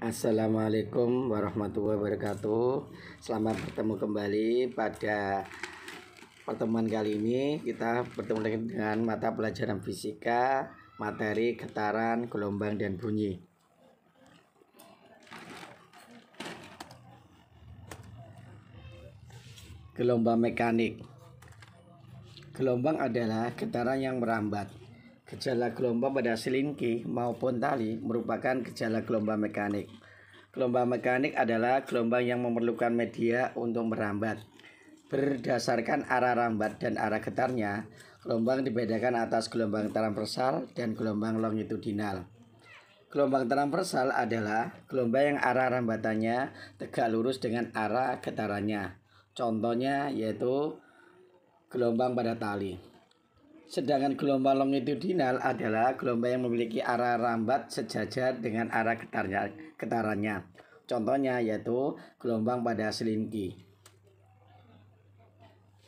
Assalamualaikum warahmatullahi wabarakatuh. Selamat bertemu kembali pada pertemuan kali ini. Kita bertemu dengan mata pelajaran fisika, materi getaran, gelombang, dan bunyi. Gelombang mekanik. Gelombang adalah getaran yang merambat. Gejala gelombang pada selingki maupun tali merupakan gejala gelombang mekanik. Gelombang mekanik adalah gelombang yang memerlukan media untuk merambat. Berdasarkan arah rambat dan arah getarnya, gelombang dibedakan atas gelombang transversal dan gelombang longitudinal. Gelombang transversal adalah gelombang yang arah rambatannya tegak lurus dengan arah getarannya. Contohnya yaitu gelombang pada tali. Sedangkan gelombang longitudinal adalah gelombang yang memiliki arah rambat sejajar dengan arah getarannya. Contohnya yaitu gelombang pada selingki.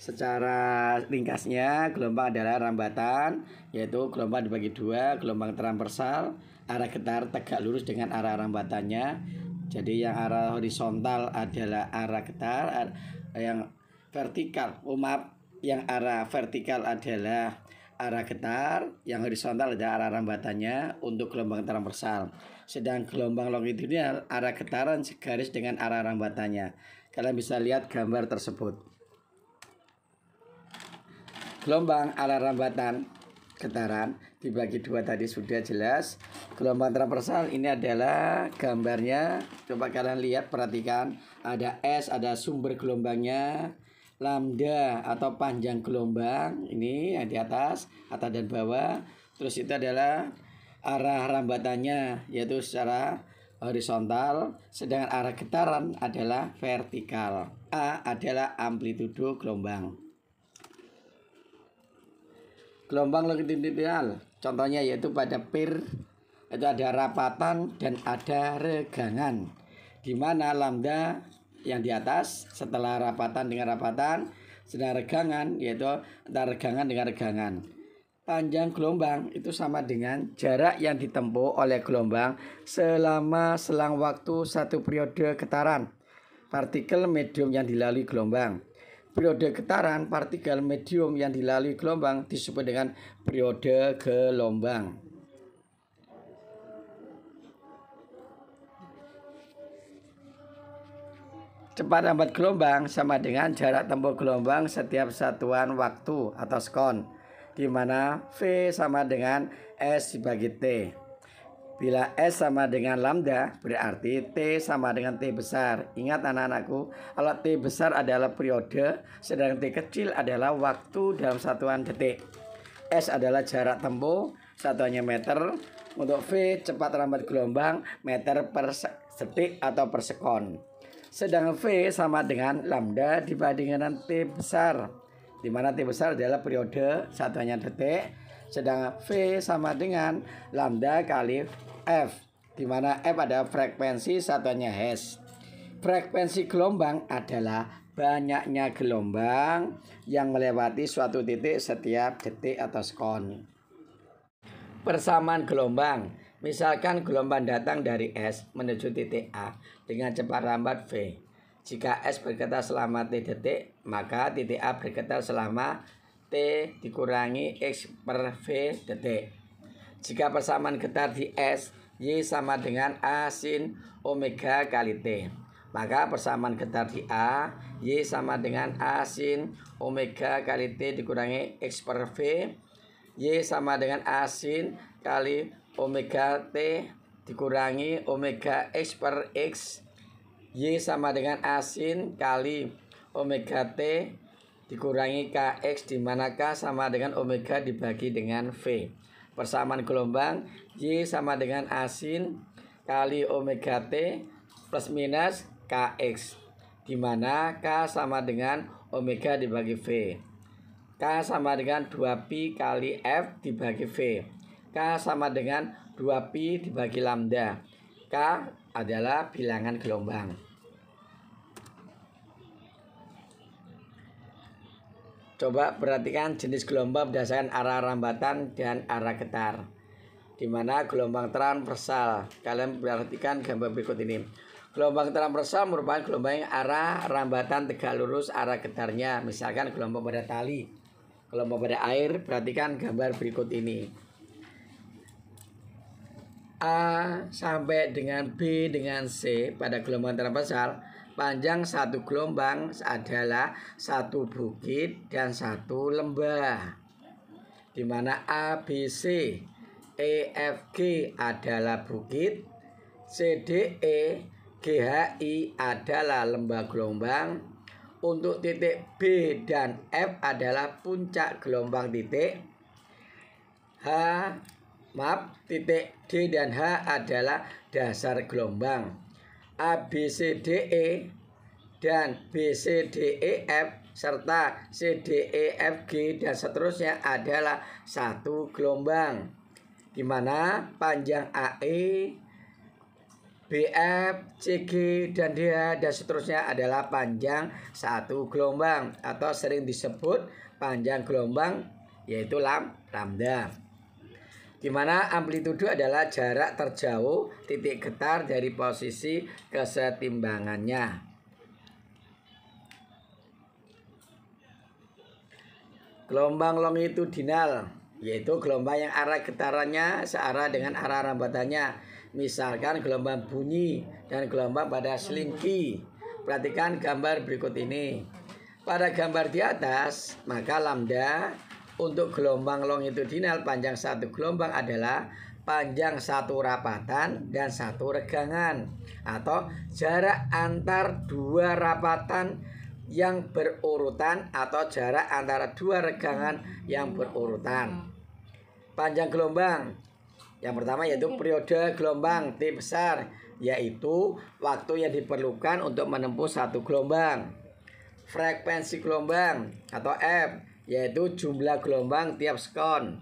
Secara ringkasnya, gelombang adalah rambatan, yaitu gelombang dibagi dua, gelombang transversal, arah getar tegak lurus dengan arah rambatannya. Jadi yang arah horizontal adalah arah getar, yang vertikal, yang arah vertikal adalah arah getar, yang horizontal adalah arah rambatannya untuk gelombang transversal. Sedang gelombang longitudinal arah getaran segaris dengan arah rambatannya. Kalian bisa lihat gambar tersebut. Gelombang arah rambatan getaran dibagi dua tadi sudah jelas. Gelombang transversal ini adalah gambarnya. Coba kalian lihat, perhatikan, ada S, ada sumber gelombangnya. Lambda atau panjang gelombang ini di atas dan bawah. Terus itu adalah arah rambatannya yaitu secara horizontal, sedangkan arah getaran adalah vertikal. A adalah amplitudo gelombang. Gelombang longitudinal contohnya yaitu pada pir itu ada rapatan dan ada regangan, di mana lambda yang di atas setelah rapatan dengan rapatan, sedang regangan yaitu antara regangan dengan regangan. Panjang gelombang itu sama dengan jarak yang ditempuh oleh gelombang selama selang waktu satu periode getaran partikel medium yang dilalui gelombang. Periode getaran partikel medium yang dilalui gelombang disebut dengan periode gelombang. Cepat lambat gelombang sama dengan jarak tempuh gelombang setiap satuan waktu atau sekon, di mana V sama dengan S dibagi T. Bila S sama dengan lambda, berarti T sama dengan T besar. Ingat anak-anakku, kalau T besar adalah periode, sedangkan T kecil adalah waktu dalam satuan detik. S adalah jarak tempuh, satuannya meter. Untuk V, cepat lambat gelombang, meter per detik atau per sekon. Sedangkan V sama dengan lambda dibandingkan dengan T besar, di mana T besar adalah periode, satuannya detik. Sedangkan V sama dengan lambda kali F, di mana F adalah frekuensi, satuannya Hertz. Frekuensi gelombang adalah banyaknya gelombang yang melewati suatu titik setiap detik atau sekon. Persamaan gelombang. Misalkan gelombang datang dari S menuju titik A dengan cepat lambat V. Jika S bergetar selama T detik, maka titik A bergetar selama T dikurangi X per V detik. Jika persamaan getar di S, Y sama dengan A sin omega kali T, maka persamaan getar di A, Y sama dengan A sin omega kali T dikurangi X per V. Y sama dengan A sin kali omega T dikurangi omega X per X. Y sama dengan A sin kali omega T dikurangi Kx, di mana K sama dengan omega dibagi dengan V. Persamaan gelombang Y sama dengan A sin kali omega T plus minus Kx, di mana K sama dengan omega dibagi V. K sama dengan 2pi kali F dibagi V. K sama dengan 2pi dibagi lambda. K adalah bilangan gelombang. Coba perhatikan jenis gelombang berdasarkan arah rambatan dan arah getar. Di mana gelombang transversal. Kalian perhatikan gambar berikut ini. Gelombang transversal merupakan gelombang yang arah rambatan tegak lurus arah getarnya. Misalkan gelombang pada tali, gelombang pada air. Perhatikan gambar berikut ini. A sampai dengan B dengan C pada gelombang transversal, panjang satu gelombang adalah satu bukit dan satu lembah, di mana A, B, C, E, F, G adalah bukit, C, D, E, G, H, I adalah lembah gelombang. Untuk titik B dan F adalah puncak gelombang titik. Titik D dan H adalah dasar gelombang. A, B, C, D, E dan B, C, D, E, F serta C, D, E, F, G dan seterusnya adalah satu gelombang, di mana panjang AE, BF, CG dan DH dan seterusnya adalah panjang satu gelombang atau sering disebut panjang gelombang, yaitu lambda. Di mana amplitudo adalah jarak terjauh titik getar dari posisi kesetimbangannya. Gelombang longitudinal yaitu gelombang yang arah getarannya searah dengan arah rambatannya. Misalkan gelombang bunyi dan gelombang pada selingki. Perhatikan gambar berikut ini. Pada gambar di atas, maka lambda untuk gelombang longitudinal panjang satu gelombang adalah panjang satu rapatan dan satu regangan, atau jarak antar dua rapatan yang berurutan atau jarak antara dua regangan yang berurutan. Panjang gelombang yang pertama yaitu periode gelombang T besar, yaitu waktu yang diperlukan untuk menempuh satu gelombang. Frekuensi gelombang atau F, yaitu jumlah gelombang tiap sekon.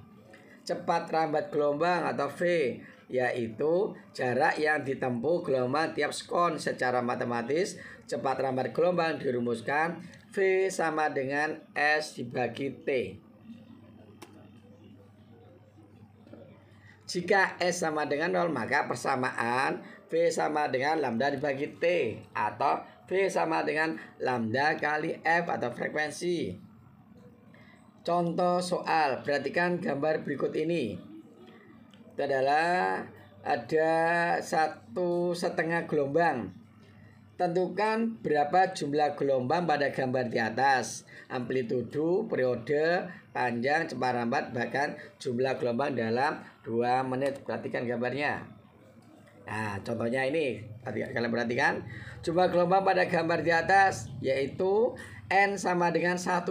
Cepat rambat gelombang atau V, yaitu jarak yang ditempuh gelombang tiap sekon. Secara matematis, cepat rambat gelombang dirumuskan V sama dengan S dibagi T. Jika S sama dengan 0, maka persamaan V sama dengan lambda dibagi T, atau V sama dengan lambda kali F atau frekuensi. Contoh soal, perhatikan gambar berikut ini. Itu adalah ada 1,5 gelombang. Tentukan berapa jumlah gelombang pada gambar di atas. Amplitudo, periode, panjang, cepat rambat, bahkan jumlah gelombang dalam 2 menit. Perhatikan gambarnya. Nah, contohnya ini. Kalian perhatikan. Jumlah gelombang pada gambar di atas yaitu N sama dengan 1,5.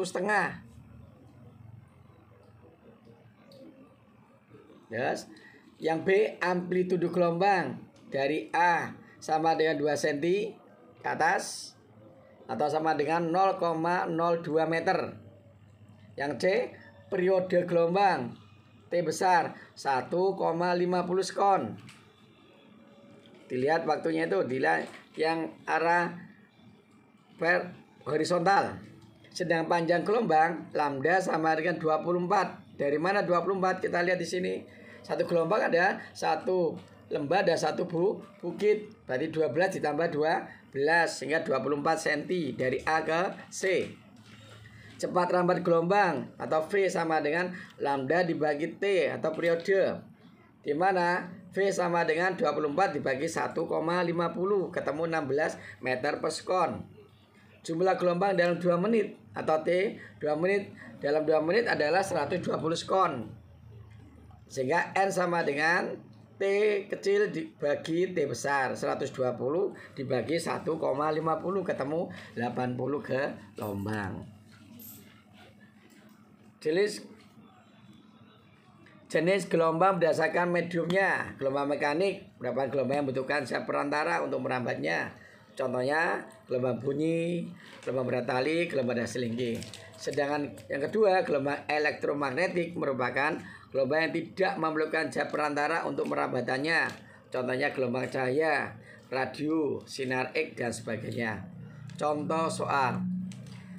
Yes. Yang B, amplitudo gelombang dari A sama dengan 2 cm ke atas atau sama dengan 0,02 meter. Yang C, periode gelombang T besar 1,50 sekon. Dilihat waktunya itu, dilihat yang arah horizontal. Sedang panjang gelombang lambda sama dengan 24. Dari mana 24? Kita lihat di sini. Satu gelombang ada satu lembah dan satu bukit. Berarti 12 ditambah 12 sehingga 24 cm dari A ke C. Cepat rambat gelombang atau V sama dengan lambda dibagi T atau periode, di mana V sama dengan 24 dibagi 1,50 ketemu 16 meter per sekon. Jumlah gelombang dalam 2 menit atau T 2 menit dalam 2 menit adalah 120 sekon. Sehingga N sama dengan T kecil dibagi T besar, 120 dibagi 1,50 ketemu 80 gelombang. Jenis gelombang berdasarkan mediumnya. Gelombang mekanik, berapa gelombang yang membutuhkan zat perantara untuk merambatnya. Contohnya gelombang bunyi, gelombang berat tali, gelombang pada selingki. Sedangkan yang kedua, gelombang elektromagnetik merupakan gelombang yang tidak memerlukan zat perantara untuk merambatannya. Contohnya gelombang cahaya, radio, sinar X dan sebagainya. Contoh soal.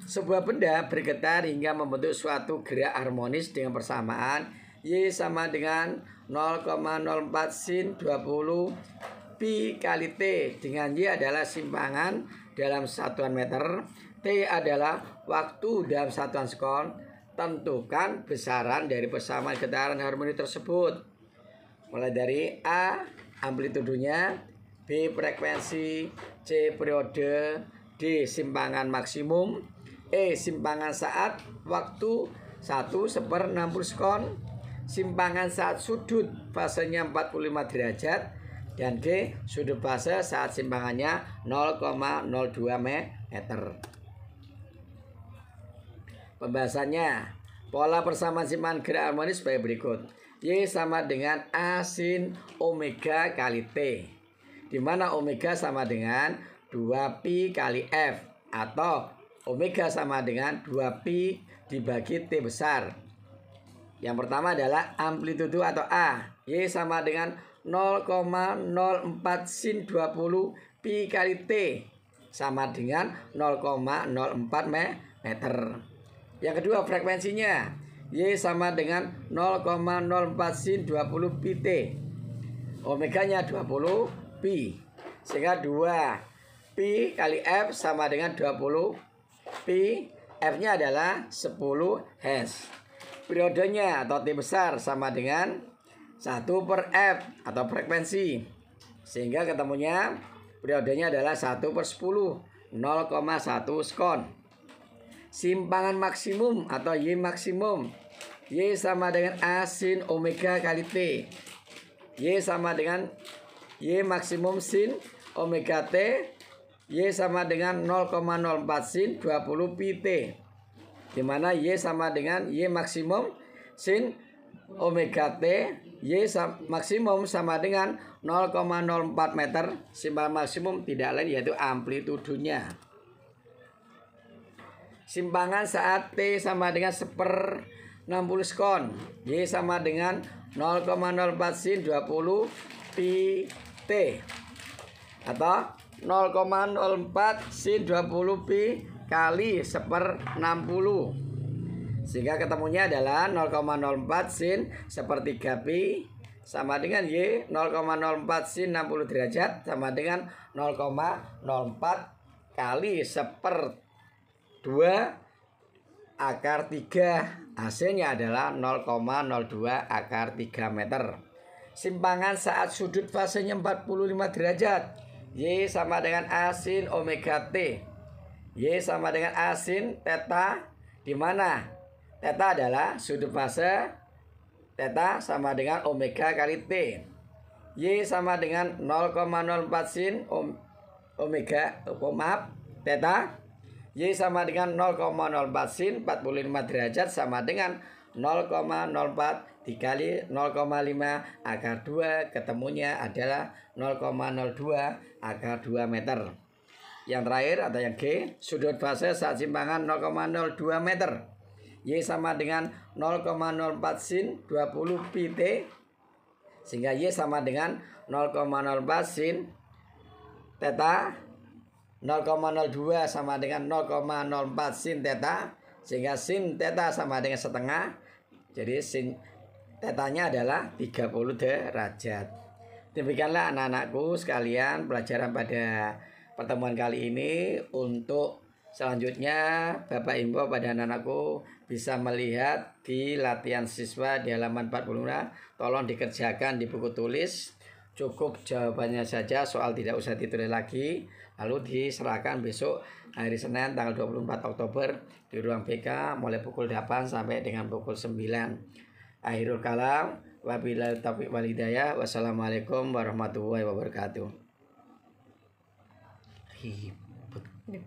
Sebuah benda bergetar hingga membentuk suatu gerak harmonis dengan persamaan Y sama dengan 0,04 sin 20 pi kali T, dengan Y adalah simpangan dalam satuan meter, T adalah waktu dalam satuan sekon. Tentukan besaran dari persamaan getaran harmonis tersebut. Mulai dari A, amplitudonya, B, frekuensi, C, periode, D, simpangan maksimum, E, simpangan saat waktu 1/60 sekon, simpangan saat sudut fasenya 45 derajat, dan G, sudut fase saat simpangannya 0,02 meter. Pembahasannya, pola persamaan simpangan gerak harmonis sebagai berikut. Y sama dengan A sin omega kali T, di mana omega sama dengan 2pi kali F, atau omega sama dengan 2pi dibagi T besar. Yang pertama adalah amplitudo atau A. Y sama dengan 0,04 sin 20 pi kali T, sama dengan 0,04 meter. Yang kedua, frekuensinya. Y sama dengan 0,04 sin 20 pi T. Omeganya 20 pi. Sehingga 2 pi kali F sama dengan 20 pi. F-nya adalah 10 Hz. Periodenya atau T besar sama dengan 1/F atau frekuensi. Sehingga ketemunya periodenya adalah 1/10, 0,1 sekon. Simpangan maksimum atau Y maksimum. Y sama dengan A sin omega kali T. Y sama dengan Y maksimum sin omega T. Y sama dengan 0,04 sin 20 pi T, di mana Y sama dengan Y maksimum sin omega T. Y maksimum sama dengan 0,04 meter. Simpangan maksimum tidak lain yaitu amplitudonya. Simpangan saat T sama dengan 1/60 sekon. Y sama dengan 0,04 sin 20 pi T, atau 0,04 sin 20 pi kali 1/60. Sehingga ketemunya adalah 0,04 sin 1/3 pi sama dengan Y, 0,04 sin 60 derajat sama dengan 0,04 kali 1/2 akar 3. Hasilnya adalah 0,02 akar 3 meter. Simpangan saat sudut fasenya 45 derajat. Y sama dengan A sin omega T. Y sama dengan A sin theta, di mana theta adalah sudut fase, theta sama dengan omega kali T. Y sama dengan 0,04 sin theta. Y sama dengan 0,04 sin 45 derajat sama dengan 0,04 dikali 0,5 akar 2. Ketemunya adalah 0,02 akar 2 meter. Yang terakhir atau yang G, sudut fase saat simpangan 0,02 meter. Y sama dengan 0,04 sin 20 pi T, sehingga Y sama dengan 0,04 sin theta. 0,02 sama dengan 0,04 sin theta, sehingga sin theta sama dengan setengah. Jadi sin tetanya adalah 30 derajat. Demikianlah anak-anakku sekalian pelajaran pada pertemuan kali ini. Untuk selanjutnya Bapak Ibu pada anak-anakku bisa melihat di latihan siswa di halaman 45. Tolong dikerjakan di buku tulis. Cukup jawabannya saja, soal tidak usah ditulis lagi. Lalu diserahkan besok hari Senin tanggal 24 Oktober di ruang BK mulai pukul 8 sampai dengan pukul 9. Akhirul kalam, wabillahi taufiq wal hidayah. Wassalamualaikum warahmatullahi wabarakatuh. Ribet.